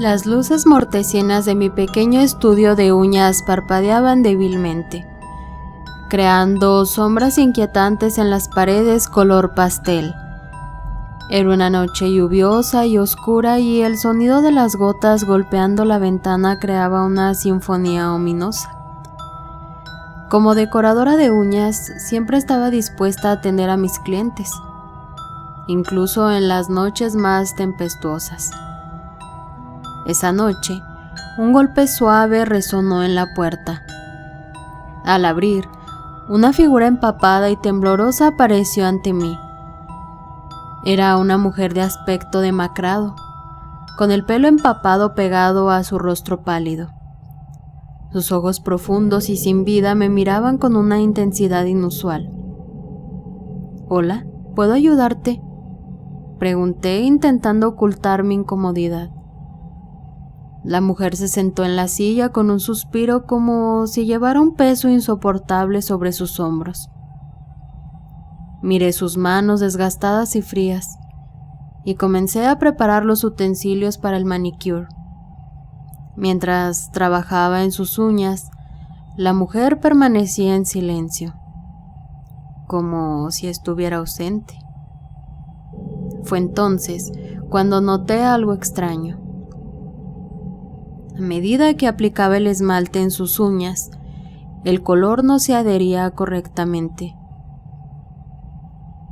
Las luces mortecinas de mi pequeño estudio de uñas parpadeaban débilmente, creando sombras inquietantes en las paredes color pastel. Era una noche lluviosa y oscura y el sonido de las gotas golpeando la ventana creaba una sinfonía ominosa. Como decoradora de uñas, siempre estaba dispuesta a atender a mis clientes, incluso en las noches más tempestuosas. Esa noche, un golpe suave resonó en la puerta. Al abrir, una figura empapada y temblorosa apareció ante mí. Era una mujer de aspecto demacrado, con el pelo empapado pegado a su rostro pálido. Sus ojos profundos y sin vida me miraban con una intensidad inusual. «Hola, ¿puedo ayudarte?», pregunté intentando ocultar mi incomodidad. La mujer se sentó en la silla con un suspiro como si llevara un peso insoportable sobre sus hombros. Miré sus manos desgastadas y frías, y comencé a preparar los utensilios para el manicure. Mientras trabajaba en sus uñas, la mujer permanecía en silencio, como si estuviera ausente. Fue entonces cuando noté algo extraño. A medida que aplicaba el esmalte en sus uñas, el color no se adhería correctamente.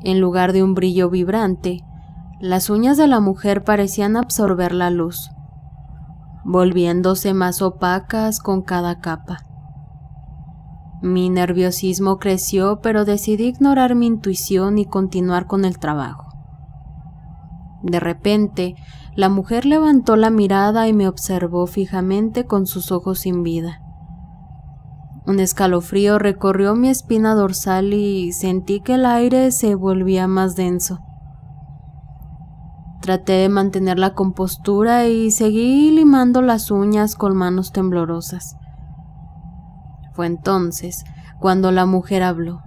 En lugar de un brillo vibrante, las uñas de la mujer parecían absorber la luz, volviéndose más opacas con cada capa. Mi nerviosismo creció, pero decidí ignorar mi intuición y continuar con el trabajo. De repente, la mujer levantó la mirada y me observó fijamente con sus ojos sin vida. Un escalofrío recorrió mi espina dorsal y sentí que el aire se volvía más denso. Traté de mantener la compostura y seguí limando las uñas con manos temblorosas. Fue entonces cuando la mujer habló,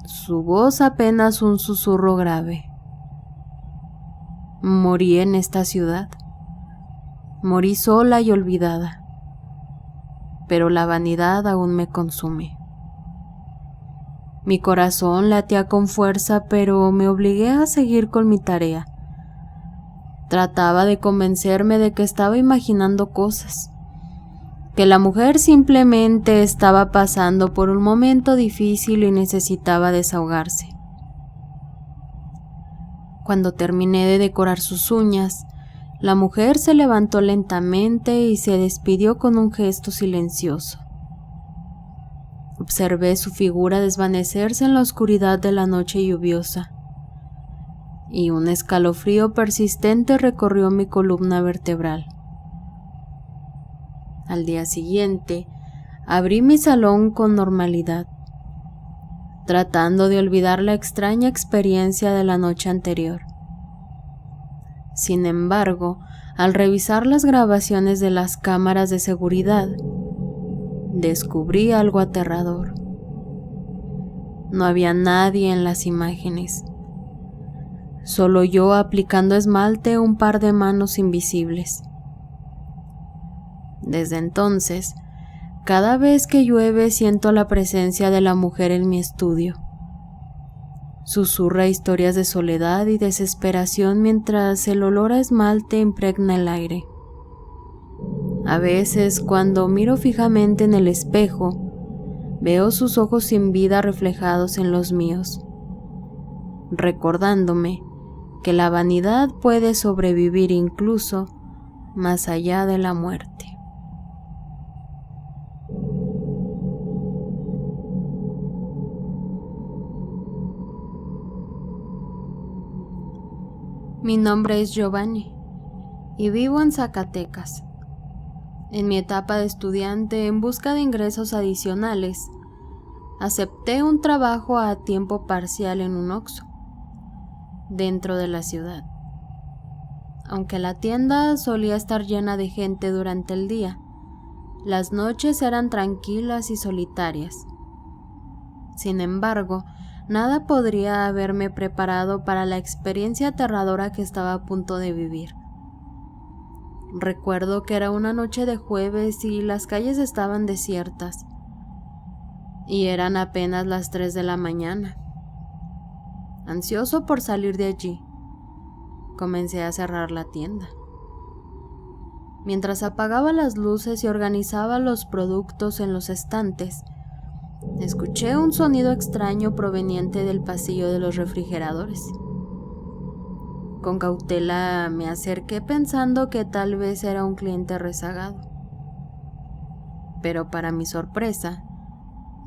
su voz apenas un susurro grave. Morí en esta ciudad. Morí sola y olvidada. Pero la vanidad aún me consume. Mi corazón latía con fuerza, pero me obligué a seguir con mi tarea. Trataba de convencerme de que estaba imaginando cosas, que la mujer simplemente estaba pasando por un momento difícil y necesitaba desahogarse. Cuando terminé de decorar sus uñas, la mujer se levantó lentamente y se despidió con un gesto silencioso. Observé su figura desvanecerse en la oscuridad de la noche lluviosa, y un escalofrío persistente recorrió mi columna vertebral. Al día siguiente, abrí mi salón con normalidad, tratando de olvidar la extraña experiencia de la noche anterior. Sin embargo, al revisar las grabaciones de las cámaras de seguridad, descubrí algo aterrador. No había nadie en las imágenes, solo yo aplicando esmalte a un par de manos invisibles. Desde entonces, cada vez que llueve siento la presencia de la mujer en mi estudio. Susurra historias de soledad y desesperación mientras el olor a esmalte impregna el aire. A veces, cuando miro fijamente en el espejo, veo sus ojos sin vida reflejados en los míos, recordándome que la vanidad puede sobrevivir incluso más allá de la muerte. Mi nombre es Giovanni y vivo en Zacatecas. En mi etapa de estudiante en busca de ingresos adicionales, acepté un trabajo a tiempo parcial en un Oxxo, dentro de la ciudad. Aunque la tienda solía estar llena de gente durante el día, las noches eran tranquilas y solitarias. Sin embargo, nada podría haberme preparado para la experiencia aterradora que estaba a punto de vivir. Recuerdo que era una noche de jueves y las calles estaban desiertas, y eran apenas las 3 de la mañana. Ansioso por salir de allí, comencé a cerrar la tienda. Mientras apagaba las luces y organizaba los productos en los estantes, escuché un sonido extraño proveniente del pasillo de los refrigeradores. Con cautela me acerqué pensando que tal vez era un cliente rezagado. Pero para mi sorpresa,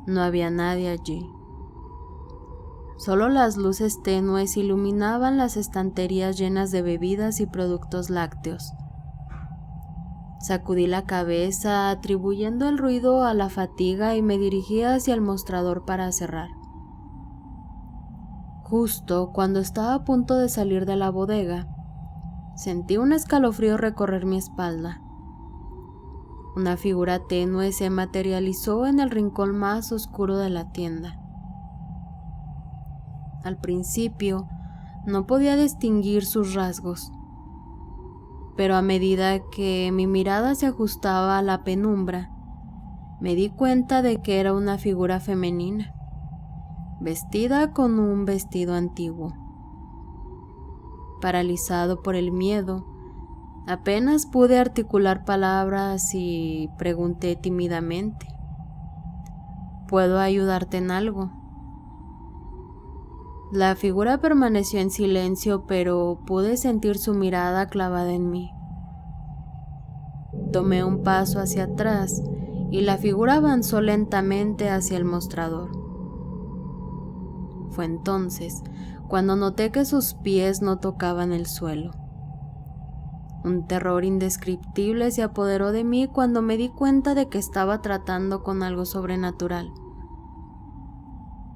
no había nadie allí. Solo las luces tenues iluminaban las estanterías llenas de bebidas y productos lácteos. Sacudí la cabeza, atribuyendo el ruido a la fatiga, y me dirigí hacia el mostrador para cerrar. Justo cuando estaba a punto de salir de la bodega, sentí un escalofrío recorrer mi espalda. Una figura tenue se materializó en el rincón más oscuro de la tienda. Al principio, no podía distinguir sus rasgos, pero a medida que mi mirada se ajustaba a la penumbra, me di cuenta de que era una figura femenina, vestida con un vestido antiguo. Paralizado por el miedo, apenas pude articular palabras y pregunté tímidamente: ¿puedo ayudarte en algo? La figura permaneció en silencio, pero pude sentir su mirada clavada en mí. Tomé un paso hacia atrás y la figura avanzó lentamente hacia el mostrador. Fue entonces cuando noté que sus pies no tocaban el suelo. Un terror indescriptible se apoderó de mí cuando me di cuenta de que estaba tratando con algo sobrenatural.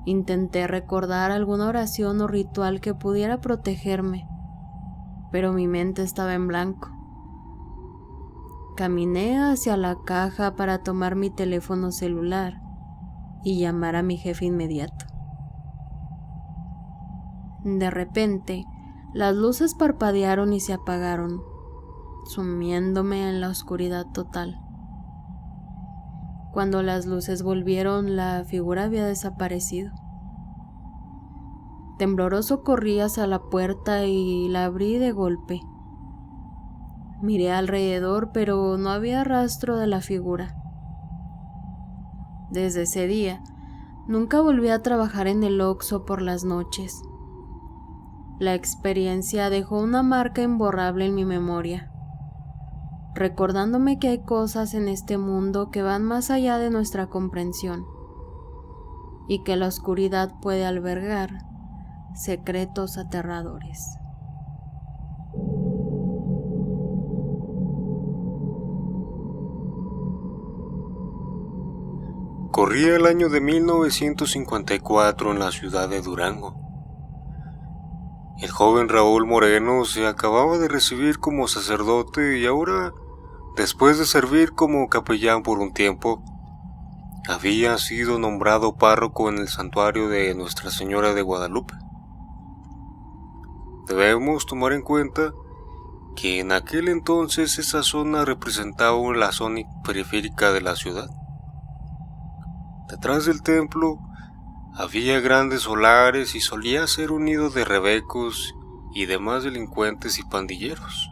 Intenté recordar alguna oración o ritual que pudiera protegerme, pero mi mente estaba en blanco. Caminé hacia la caja para tomar mi teléfono celular y llamar a mi jefe inmediato. De repente, las luces parpadearon y se apagaron, sumiéndome en la oscuridad total. Cuando las luces volvieron, la figura había desaparecido. Tembloroso corrí hacia la puerta y la abrí de golpe. Miré alrededor, pero no había rastro de la figura. Desde ese día, nunca volví a trabajar en el Oxxo por las noches. La experiencia dejó una marca imborrable en mi memoria, recordándome que hay cosas en este mundo que van más allá de nuestra comprensión, y que la oscuridad puede albergar secretos aterradores. Corría el año de 1954 en la ciudad de Durango. El joven Raúl Moreno se acababa de recibir como sacerdote y ahora, después de servir como capellán por un tiempo, había sido nombrado párroco en el santuario de Nuestra Señora de Guadalupe. Debemos tomar en cuenta que en aquel entonces esa zona representaba la zona periférica de la ciudad. Detrás del templo había grandes solares y solía ser un nido de rebecos y demás delincuentes y pandilleros.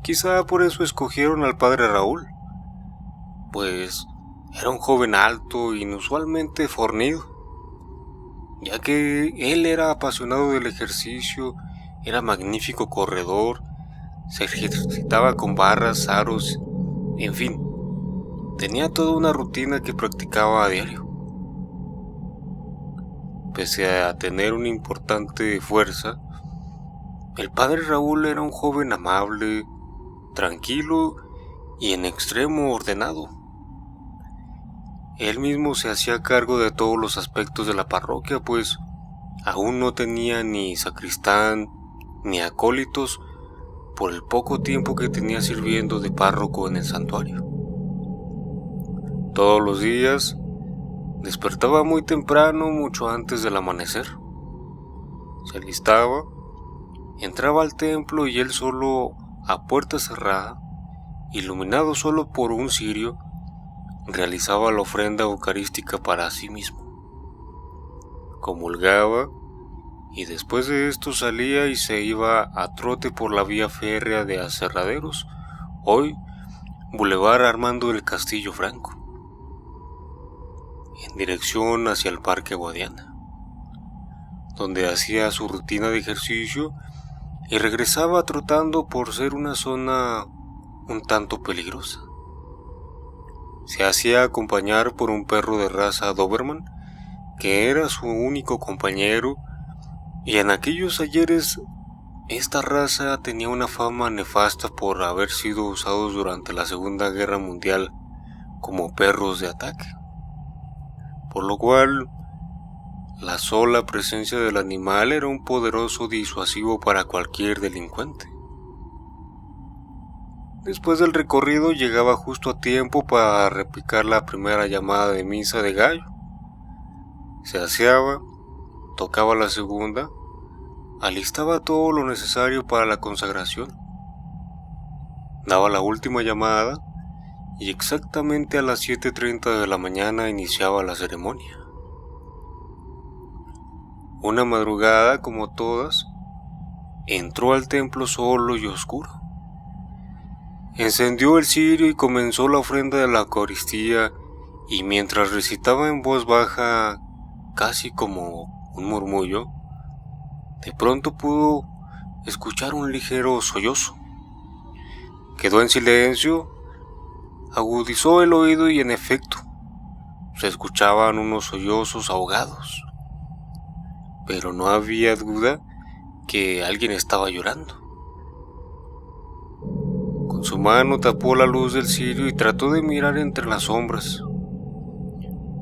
Quizá por eso escogieron al padre Raúl, pues era un joven alto e inusualmente fornido, ya que él era apasionado del ejercicio, era magnífico corredor, se ejercitaba con barras, aros, en fin, tenía toda una rutina que practicaba a diario. Pese a tener una importante fuerza, el padre Raúl era un joven amable, tranquilo y en extremo ordenado. Él mismo se hacía cargo de todos los aspectos de la parroquia, pues aún no tenía ni sacristán ni acólitos por el poco tiempo que tenía sirviendo de párroco en el santuario. Todos los días despertaba muy temprano, mucho antes del amanecer. Se alistaba, entraba al templo y él solo a puerta cerrada, iluminado solo por un cirio, realizaba la ofrenda eucarística para sí mismo. Comulgaba y después de esto salía y se iba a trote por la vía férrea de Aserraderos, hoy Boulevard Armando del Castillo Franco, en dirección hacia el Parque Guadiana, donde hacía su rutina de ejercicio y regresaba trotando por ser una zona un tanto peligrosa. Se hacía acompañar por un perro de raza Doberman, que era su único compañero, y en aquellos ayeres esta raza tenía una fama nefasta por haber sido usados durante la Segunda Guerra Mundial como perros de ataque, por lo cual la sola presencia del animal era un poderoso disuasivo para cualquier delincuente. Después del recorrido llegaba justo a tiempo para repicar la primera llamada de misa de gallo. Se aseaba, tocaba la segunda, alistaba todo lo necesario para la consagración, daba la última llamada y exactamente a las 7:30 de la mañana iniciaba la ceremonia. Una madrugada como todas, entró al templo solo y oscuro. Encendió el cirio y comenzó la ofrenda de la Eucaristía, y mientras recitaba en voz baja, casi como un murmullo, de pronto pudo escuchar un ligero sollozo. Quedó en silencio, agudizó el oído y en efecto, se escuchaban unos sollozos ahogados. Pero no había duda que alguien estaba llorando. Con su mano tapó la luz del cirio y trató de mirar entre las sombras.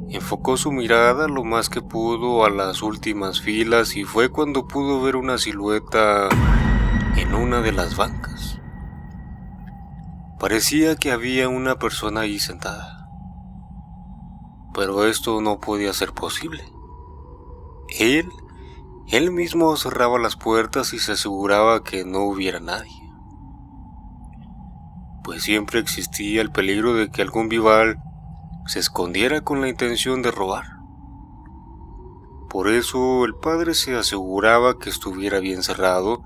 Enfocó su mirada lo más que pudo a las últimas filas y fue cuando pudo ver una silueta en una de las bancas. Parecía que había una persona allí sentada, pero esto no podía ser posible. Él mismo cerraba las puertas y se aseguraba que no hubiera nadie, pues siempre existía el peligro de que algún vival se escondiera con la intención de robar. Por eso el padre se aseguraba que estuviera bien cerrado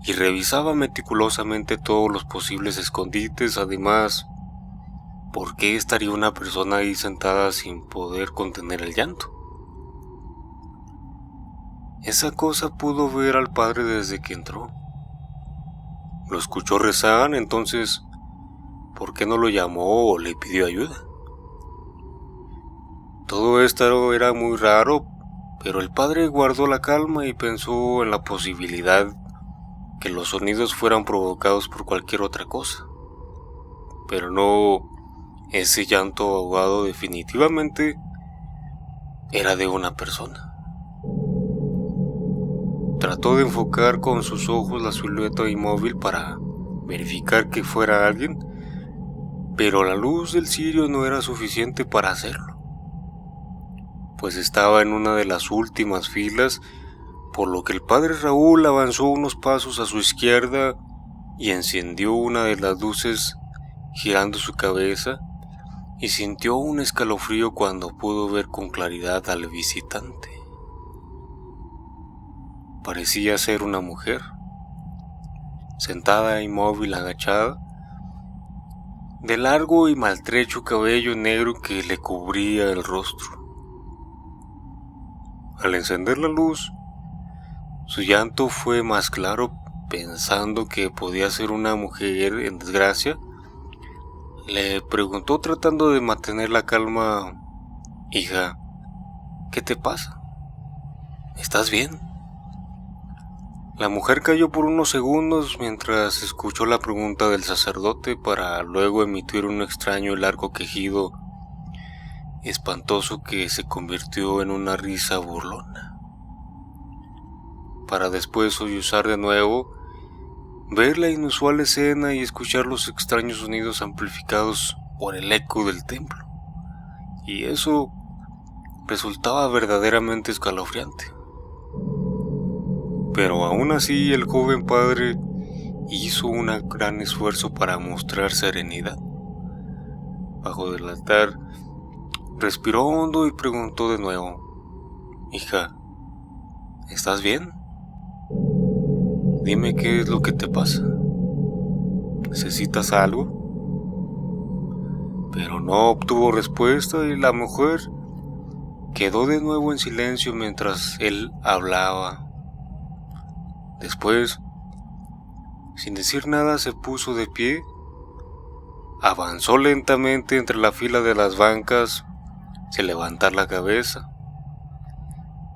y revisaba meticulosamente todos los posibles escondites. Además, ¿por qué estaría una persona ahí sentada sin poder contener el llanto? Esa cosa pudo ver al padre desde que entró. Lo escuchó rezar, entonces, ¿por qué no lo llamó o le pidió ayuda? Todo esto era muy raro, pero el padre guardó la calma y pensó en la posibilidad que los sonidos fueran provocados por cualquier otra cosa, pero no ese llanto ahogado. Definitivamente era de una persona. Trató de enfocar con sus ojos la silueta inmóvil para verificar que fuera alguien, pero la luz del cirio no era suficiente para hacerlo, pues estaba en una de las últimas filas, por lo que el padre Raúl avanzó unos pasos a su izquierda y encendió una de las luces girando su cabeza, y sintió un escalofrío cuando pudo ver con claridad al visitante. Parecía ser una mujer, sentada inmóvil, agachada, de largo y maltrecho cabello negro que le cubría el rostro. Al encender la luz, su llanto fue más claro. Pensando que podía ser una mujer en desgracia, le preguntó tratando de mantener la calma: «Hija, ¿qué te pasa? ¿Estás bien?». La mujer calló por unos segundos mientras escuchó la pregunta del sacerdote, para luego emitir un extraño y largo quejido espantoso que se convirtió en una risa burlona, para después sollozar de nuevo, ver la inusual escena y escuchar los extraños sonidos amplificados por el eco del templo. Y eso resultaba verdaderamente escalofriante. Pero aún así el joven padre hizo un gran esfuerzo para mostrar serenidad. Bajo del altar, respiró hondo y preguntó de nuevo: hija, ¿estás bien? Dime qué es lo que te pasa. ¿Necesitas algo? Pero no obtuvo respuesta y la mujer quedó de nuevo en silencio mientras él hablaba. Después, sin decir nada, se puso de pie, avanzó lentamente entre la fila de las bancas sin levantar la cabeza,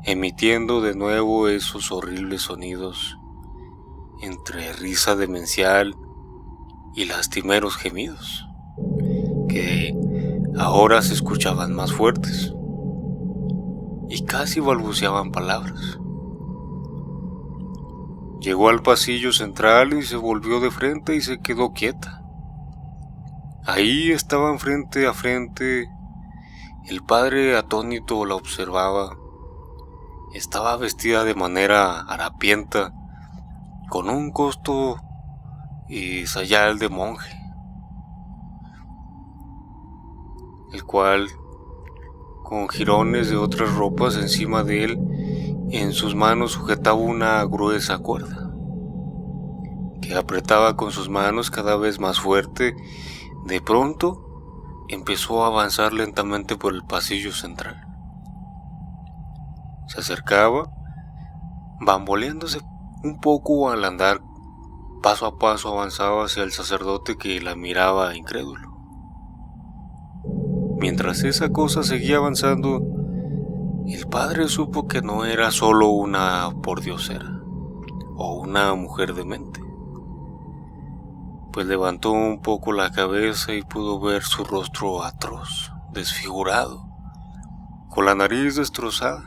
emitiendo de nuevo esos horribles sonidos entre risa demencial y lastimeros gemidos, que ahora se escuchaban más fuertes y casi balbuceaban palabras. Llegó al pasillo central y se volvió de frente y se quedó quieta. Ahí estaban frente a frente. El padre atónito la observaba. Estaba vestida de manera harapienta, con un costo y sayal de monje, el cual, con jirones de otras ropas encima de él, en sus manos sujetaba una gruesa cuerda, que apretaba con sus manos cada vez más fuerte. De pronto, empezó a avanzar lentamente por el pasillo central. Se acercaba, bamboleándose un poco al andar. Paso a paso avanzaba hacia el sacerdote, que la miraba incrédulo. Mientras esa cosa seguía avanzando, el padre supo que no era solo una pordiosera o una mujer demente, pues levantó un poco la cabeza y pudo ver su rostro atroz, desfigurado, con la nariz destrozada,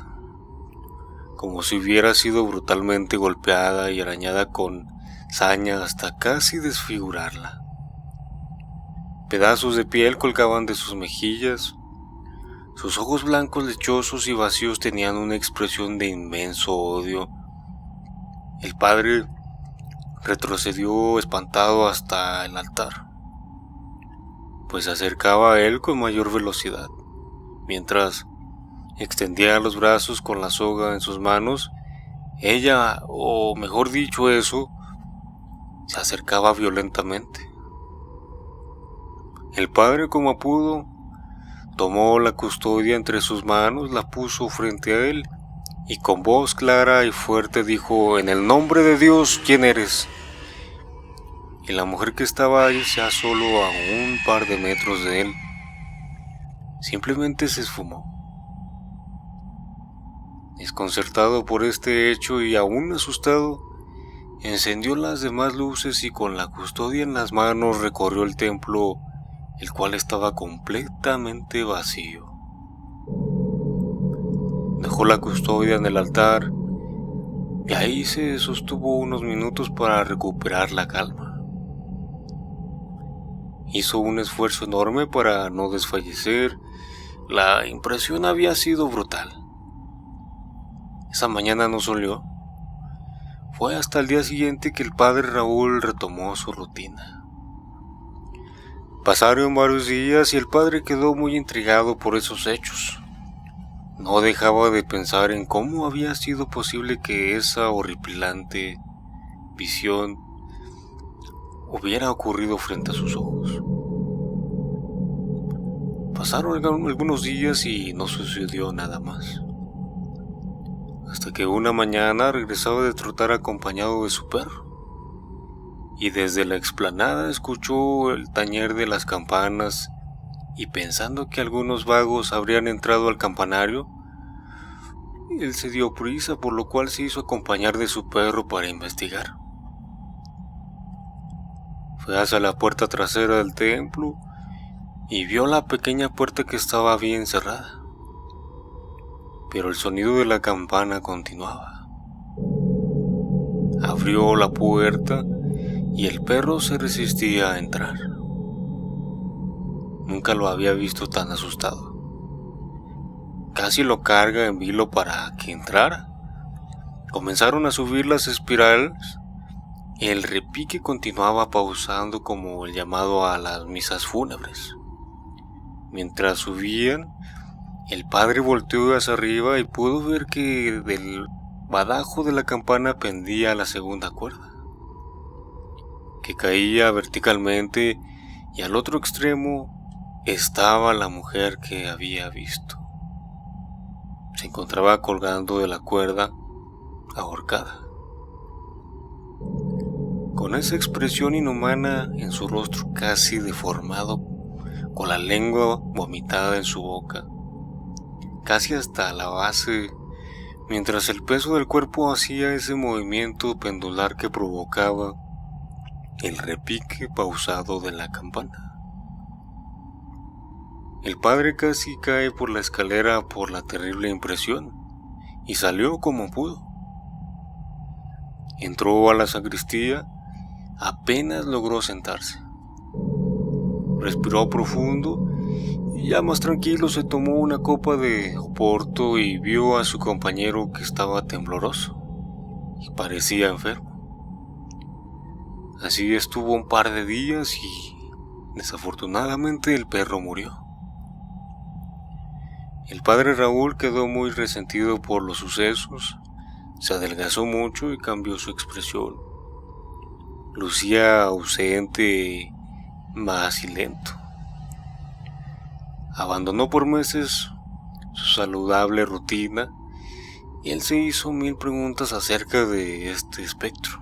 como si hubiera sido brutalmente golpeada y arañada con saña hasta casi desfigurarla. Pedazos de piel colgaban de sus mejillas. Sus ojos blancos, lechosos y vacíos tenían una expresión de inmenso odio. El padre retrocedió espantado hasta el altar, pues se acercaba a él con mayor velocidad, mientras extendía los brazos con la soga en sus manos. Ella, o mejor dicho eso, se acercaba violentamente. El padre, como pudo, tomó la custodia entre sus manos, la puso frente a él y con voz clara y fuerte dijo: en el nombre de Dios, ¿quién eres? Y la mujer, que estaba ahí ya solo a un par de metros de él, simplemente se esfumó. Desconcertado por este hecho y aún asustado, encendió las demás luces y con la custodia en las manos recorrió el templo, el cual estaba completamente vacío. Dejó la custodia en el altar y ahí se sostuvo unos minutos para recuperar la calma. Hizo un esfuerzo enorme para no desfallecer. La impresión había sido brutal. Esa mañana no soñó. Fue hasta el día siguiente que el padre Raúl retomó su rutina. Pasaron varios días y el padre quedó muy intrigado por esos hechos. No dejaba de pensar en cómo había sido posible que esa horripilante visión hubiera ocurrido frente a sus ojos. Pasaron algunos días y no sucedió nada más, hasta que una mañana regresaba de trotar acompañado de su perro, y desde la explanada escuchó el tañer de las campanas, y pensando que algunos vagos habrían entrado al campanario, él se dio prisa, por lo cual se hizo acompañar de su perro para investigar. Fue hacia la puerta trasera del templo y vio la pequeña puerta, que estaba bien cerrada, pero el sonido de la campana continuaba. Abrió la puerta y el perro se resistía a entrar. Nunca lo había visto tan asustado. Casi lo carga en vilo para que entrara. Comenzaron a subir las espirales El repique continuaba pausando como el llamado a las misas fúnebres. Mientras subían, el padre volteó hacia arriba y pudo ver que del badajo de la campana pendía la segunda cuerda, que caía verticalmente, y al otro extremo estaba la mujer que había visto. Se encontraba colgando de la cuerda, ahorcada, con esa expresión inhumana en su rostro casi deformado, con la lengua vomitada en su boca, casi hasta la base, mientras el peso del cuerpo hacía ese movimiento pendular que provocaba el repique pausado de la campana. El padre casi cae por la escalera por la terrible impresión y salió como pudo. Entró a la sacristía, apenas logró sentarse. Respiró profundo y ya más tranquilo se tomó una copa de oporto y vio a su compañero que estaba tembloroso y parecía enfermo. Así estuvo un par de días y desafortunadamente el perro murió. El padre Raúl quedó muy resentido por los sucesos, se adelgazó mucho y cambió su expresión. Lucía ausente, más y lento. Abandonó por meses su saludable rutina y él se hizo 1000 preguntas acerca de este espectro,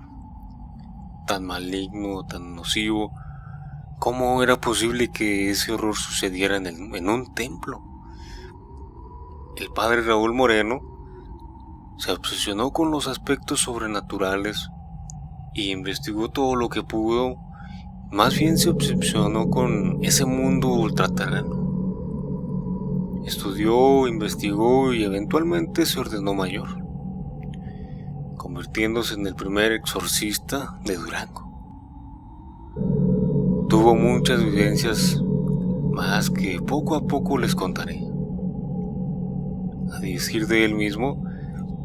tan maligno, tan nocivo. ¿Cómo era posible que ese horror sucediera en un templo? El padre Raúl Moreno se obsesionó con los aspectos sobrenaturales y investigó todo lo que pudo. Más bien se obsesionó con ese mundo ultraterreno. Estudió, investigó y eventualmente se ordenó mayor, convirtiéndose en el primer exorcista de Durango. Tuvo muchas vivencias más que poco a poco les contaré. A decir de él mismo,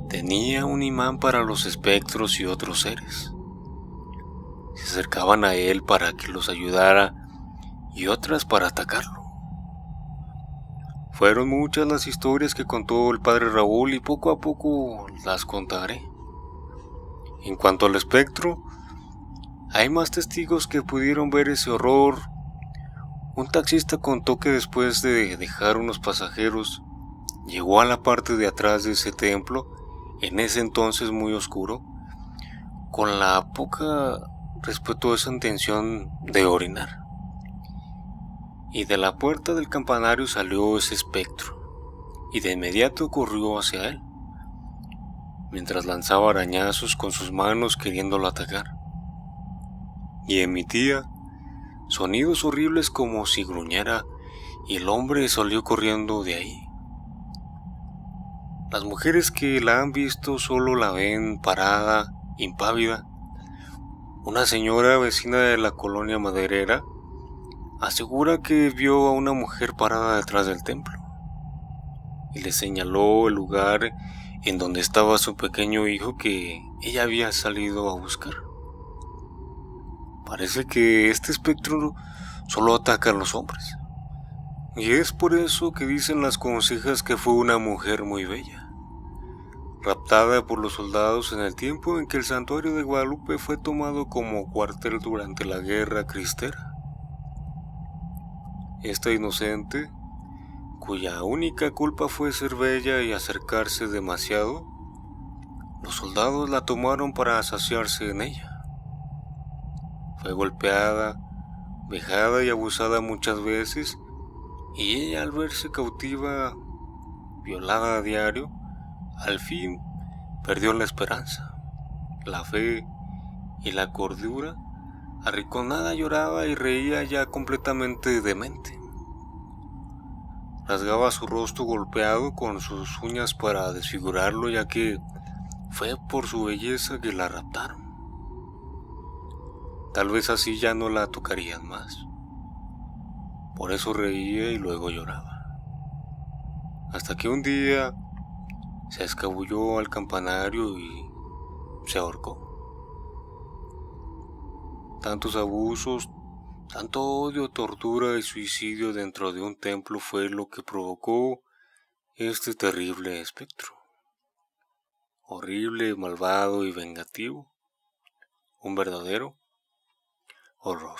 tenía un imán para los espectros y otros seres. Se acercaban a él para que los ayudara y otras para atacarlo. Fueron muchas las historias que contó el padre Raúl y poco a poco las contaré. En cuanto al espectro, hay más testigos que pudieron ver ese horror. Un taxista contó que después de dejar unos pasajeros, llegó a la parte de atrás de ese templo, en ese entonces muy oscuro, con la poca respetuosa intención de orinar. Y de la puerta del campanario salió ese espectro, y de inmediato corrió hacia él, mientras lanzaba arañazos con sus manos queriéndolo atacar, y emitía sonidos horribles como si gruñera, y el hombre salió corriendo de ahí. Las mujeres que la han visto solo la ven parada, impávida. Una señora vecina de la colonia maderera asegura que vio a una mujer parada detrás del templo y le señaló el lugar en donde estaba su pequeño hijo que ella había salido a buscar. Parece que este espectro solo ataca a los hombres, y es por eso que dicen las consejas que fue una mujer muy bella, raptada por los soldados en el tiempo en que el santuario de Guadalupe fue tomado como cuartel durante la guerra cristera. Esta inocente, cuya única culpa fue ser bella y acercarse demasiado, los soldados la tomaron para saciarse en ella. Fue golpeada, vejada y abusada muchas veces, y ella, al verse cautiva, violada a diario, al fin perdió la esperanza, la fe y la cordura. Arrinconada lloraba y reía ya completamente demente. Rasgaba su rostro golpeado con sus uñas para desfigurarlo, ya que fue por su belleza que la raptaron. Tal vez así ya no la tocarían más. Por eso reía y luego lloraba. Hasta que un día se escabulló al campanario y se ahorcó. Tantos abusos, tanto odio, tortura y suicidio dentro de un templo fue lo que provocó este terrible espectro. Horrible, malvado y vengativo. Un verdadero horror.